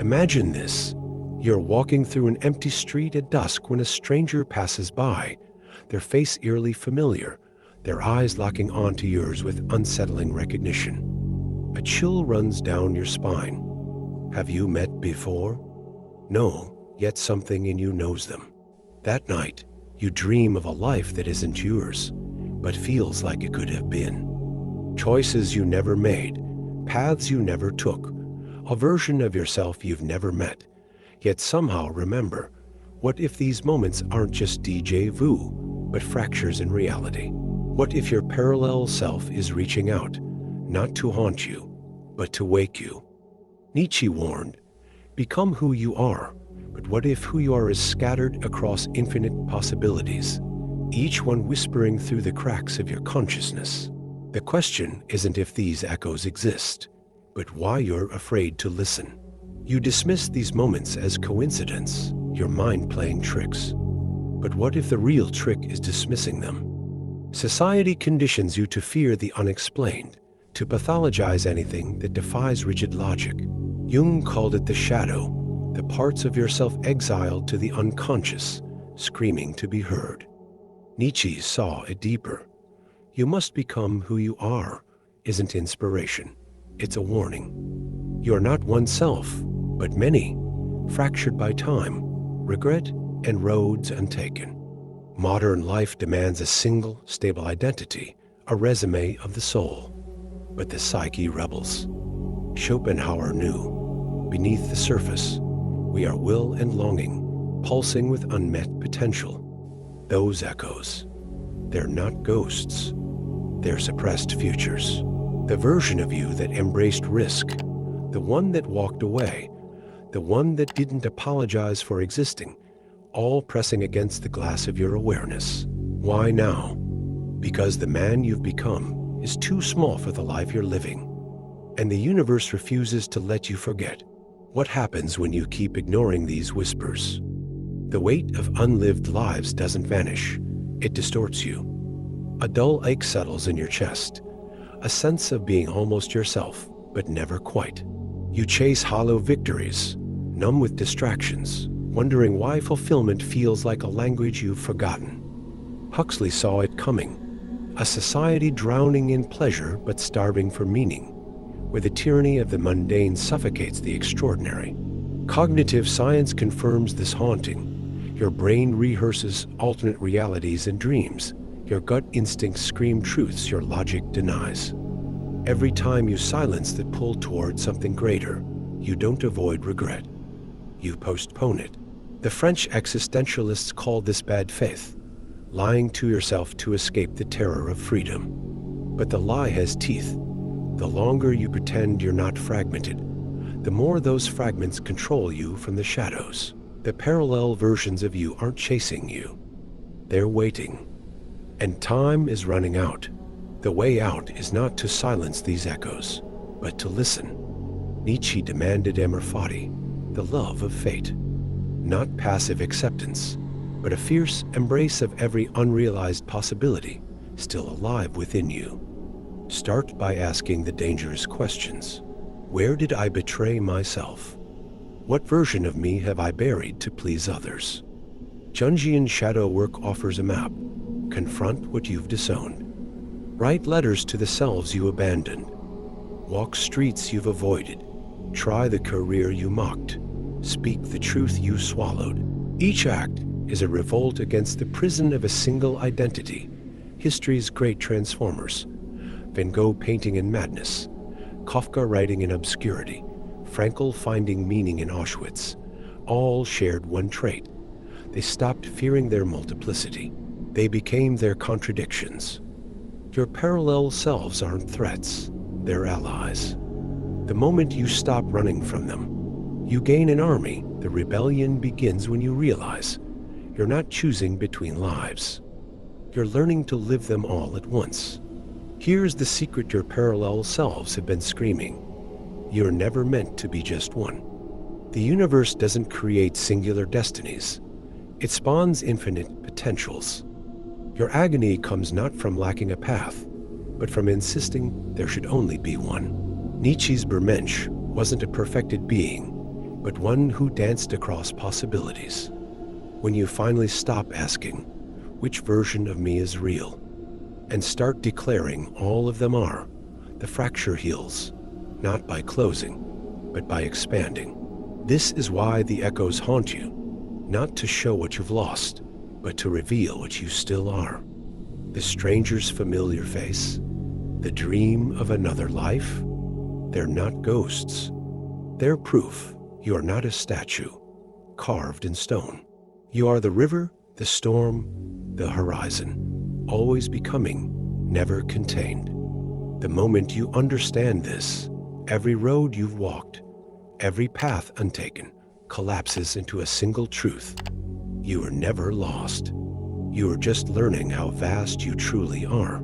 Imagine this. You're walking through an empty street at dusk when a stranger passes by, their face eerily familiar, their eyes locking onto yours with unsettling recognition. A chill runs down your spine. Have you met before? No, yet something in you knows them. That night, you dream of a life that isn't yours, but feels like it could have been. Choices you never made, paths you never took, a version of yourself you've never met, yet somehow remember. What if these moments aren't just déjà vu, but fractures in reality? What if your parallel self is reaching out, not to haunt you, but to wake you? Nietzsche warned, become who you are, but what if who you are is scattered across infinite possibilities, each one whispering through the cracks of your consciousness? The question isn't if these echoes exist, but why you're afraid to listen. You dismiss these moments as coincidence, your mind playing tricks. But what if the real trick is dismissing them? Society conditions you to fear the unexplained, to pathologize anything that defies rigid logic. Jung called it the shadow, the parts of yourself exiled to the unconscious, screaming to be heard. Nietzsche saw it deeper. You must become who you are isn't inspiration. It's a warning. You're not one self, but many, fractured by time, regret, and roads untaken. Modern life demands a single, stable identity, a resume of the soul. But the psyche rebels. Schopenhauer knew, beneath the surface, we are will and longing, pulsing with unmet potential. Those echoes, they're not ghosts, they're suppressed futures. The version of you that embraced risk, the one that walked away, the one that didn't apologize for existing, all pressing against the glass of your awareness. Why now? Because the man you've become is too small for the life you're living, and the universe refuses to let you forget. What happens when you keep ignoring these whispers? The weight of unlived lives doesn't vanish, it distorts you. A dull ache settles in your chest, a sense of being almost yourself, but never quite. You chase hollow victories, numb with distractions, wondering why fulfillment feels like a language you've forgotten. Huxley saw it coming, a society drowning in pleasure but starving for meaning, where the tyranny of the mundane suffocates the extraordinary. Cognitive science confirms this haunting. Your brain rehearses alternate realities and dreams. Your gut instincts scream truths your logic denies. Every time you silence the pull toward something greater, you don't avoid regret. You postpone it. The French existentialists called this bad faith, lying to yourself to escape the terror of freedom. But the lie has teeth. The longer you pretend you're not fragmented, the more those fragments control you from the shadows. The parallel versions of you aren't chasing you. They're waiting. And time is running out. The way out is not to silence these echoes, but to listen. Nietzsche demanded amor fati, the love of fate. Not passive acceptance, but a fierce embrace of every unrealized possibility still alive within you. Start by asking the dangerous questions. Where did I betray myself? What version of me have I buried to please others? Jungian shadow work offers a map. Confront what you've disowned. Write letters to the selves you abandoned. Walk streets you've avoided. Try the career you mocked. Speak the truth you swallowed. Each act is a revolt against the prison of a single identity. History's great transformers. Van Gogh painting in madness. Kafka writing in obscurity. Frankl finding meaning in Auschwitz. All shared one trait. They stopped fearing their multiplicity. They became their contradictions. Your parallel selves aren't threats, they're allies. The moment you stop running from them, you gain an army. The rebellion begins when you realize you're not choosing between lives. You're learning to live them all at once. Here's the secret your parallel selves have been screaming. You're never meant to be just one. The universe doesn't create singular destinies. It spawns infinite potentials. Your agony comes not from lacking a path, but from insisting there should only be one. Nietzsche's Bermensch wasn't a perfected being. but one who danced across possibilities. When you finally stop asking, which version of me is real, and start declaring all of them are, the fracture heals, not by closing, but by expanding. This is why the echoes haunt you, not to show what you've lost, but to reveal what you still are. The stranger's familiar face, the dream of another life, they're not ghosts. They're proof you are not a statue, carved in stone. You are the river, the storm, the horizon, always becoming, never contained. The moment you understand this, every road you've walked, every path untaken, collapses into a single truth. You are never lost. You are just learning how vast you truly are.